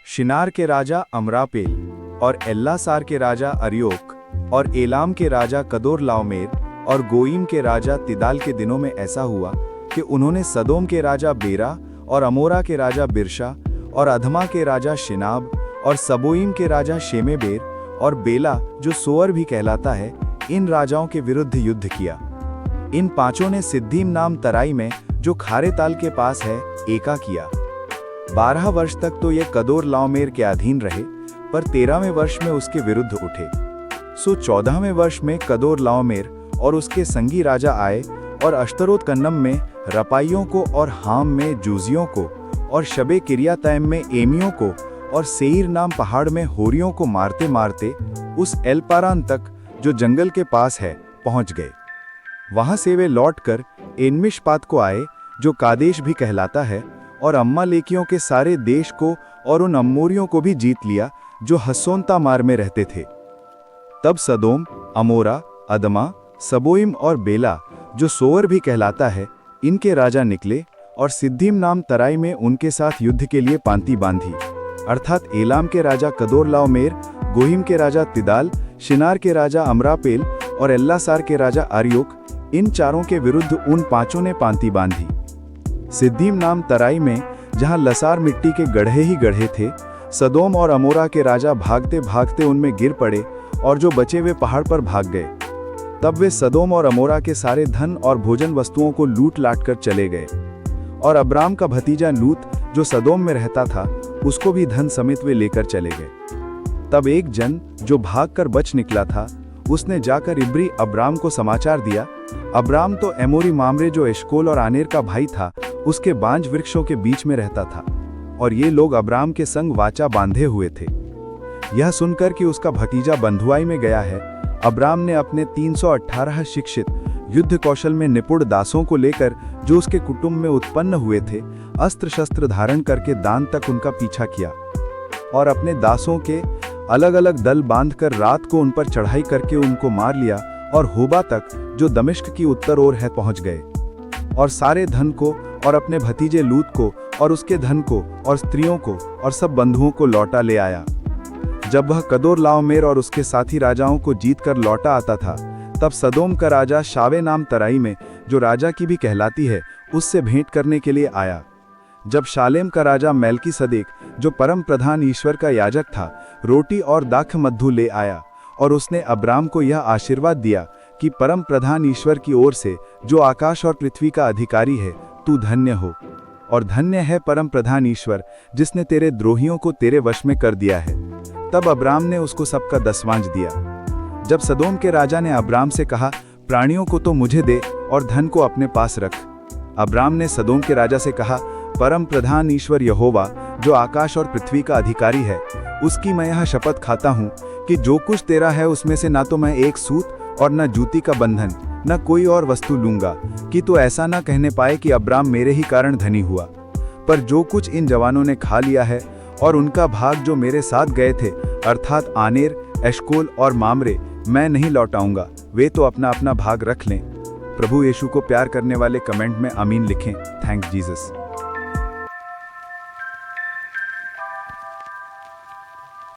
शिनार के राजा अमरापेल और एल्लासार के राजा अर्योक और एलाम के राजा कदोरलाओमेर और गोइम के राजा तिदाल के दिनों में ऐसा हुआ कि उन्होंने सदोम के राजा बेरा और अमोरा के राजा बिरशा और अधमा के राजा शिनाब और सबोइम के राजा शेमेबेर और बेला जो सोअर भी कहलाता है, इन राजाओं के विरुद्ध युद्ध किया। इन पांचों ने सिद्दीम नाम तराई में जो खारे ताल के पास है एका किया। 12 वर्ष तक तो ये कदोरलाओमेर के अधीन रहे, पर 13वें वर्ष में उसके विरुद्ध उठे। सो 14वें वर्ष में कदोरलाओमेर और उसके संगी राजा आए और अश्तरोत कन्नम में रपाइयों को और हाम में जूजियों को और शबे किरियातैम में एमियों को और सेईर नाम पहाड़ में होरियों को मारते मारते उस एलपारान तक जो जंगल के पास है पहुंच गए। वहां से वे लौटकर एनमिशपात को आए जो कादेश भी कहलाता है, और अम्मालेकियों के सारे देश को और उन अम्मोरियों को भी जीत लिया जो हस्सोन तामार में रहते थे। तब सदोम, अमोरा, अदमा, सबोइम और बेला जो सोअर भी कहलाता है, इनके राजा निकले और सिद्दीम नाम तराई में उनके साथ युद्ध के लिए पांति बांधी, अर्थात एलाम के राजा कदोरलाओमेर, गोहिम के राजा तिदाल, शिनार के राजा अमरापेल और एल्लासार के राजा अर्योक, इन चारों के विरुद्ध उन पांचों ने पांति बांधी। सिद्दीम नाम तराई में जहां लसार मिट्टी के गड्ढे ही गड्ढे थे, सदोम और अमोरा के राजा भागते भागते उनमें गिर पड़े और जो बचे वे पहाड़ पर भाग गए। तब वे सदोम और अमोरा के सारे धन और भोजन वस्तुओं को लूट लाट कर चले गए, और अब्राम का भतीजा लूत जो सदोम में रहता था, उसको भी धन समेत वे लेकर चले गए। तब एक जन जो भागकर बच निकला था, उसने जाकर इब्री अब्राम को समाचार दिया। अब्राम तो एमोरी मामरे जो एशकोल और आनेर का भाई था, उसके बांज वृक्षों के बीच में रहता था, और ये लोग अब्राम के संग वाचा बांधे हुए थे। यह सुनकर कि उसका भतीजा बंधुआई में गया है, अब्राम ने अपने 318 शिक्षित युद्ध कौशल में निपुण दासों को लेकर जो उसके कुटुंब में उत्पन्न हुए थे, अस्त्र शस्त्र धारण करके दान तक उनका पीछा किया, और अपने दासों के अलग अलग दल बांधकर रात को उन पर चढ़ाई करके उनको मार लिया, और होबा तक जो दमिश्क की उत्तर ओर है पहुंच गए, और सारे धन को और अपने भतीजे लूत को और उसके धन को और स्त्रियों को और सब बंधुओं को लौटा ले आया। जब वह कदोरलाओमेर और उसके साथी राजाओं को जीत कर लौटा आता था, तब सदोम का राजा शावे नाम तराई में जो राजा की भी कहलाती है, उससे भेंट करने के लिए आया। जब शालेम का राजा मेल्कीसदेक जो परम प्रधान ईश्वर का याजक था, रोटी और दाख मद्धु ले आया, और उसने अब्राम को यह आशीर्वाद दिया कि परम प्रधान ईश्वर की ओर से जो आकाश और पृथ्वी का अधिकारी है, तू धन्य हो, और धन्य है परम प्रधान ईश्वर जिसने तेरे द्रोहियों को तेरे वश में कर दिया है। तब अब्राम ने उसको सबका 10वांश दिया। जब सदोम के राजा ने अब्राम से कहा, प्राणियों को तो मुझे दे और धन को अपने पास रख, अब्राम ने सदोम के राजा से कहा, परम प्रधान ईश्वर यहोवा जो आकाश और पृथ्वी का अधिकारी है, उसकी मैं यह शपथ खाता हूँ कि जो कुछ तेरा है उसमें से ना तो मैं एक सूत और न जूती का बंधन न कोई और वस्तु लूंगा, कि तो ऐसा ना कहने पाए कि अब्राम मेरे ही कारण धनी हुआ। पर जो कुछ इन जवानों ने खा लिया है और उनका भाग जो मेरे साथ गए थे, अर्थात आनेर, एशकोल और मामरे, मैं नहीं लौटाऊंगा, वे तो अपना अपना भाग रख लें। प्रभु यीशु को प्यार करने वाले कमेंट में आमीन लिखें। Thanks Jesus.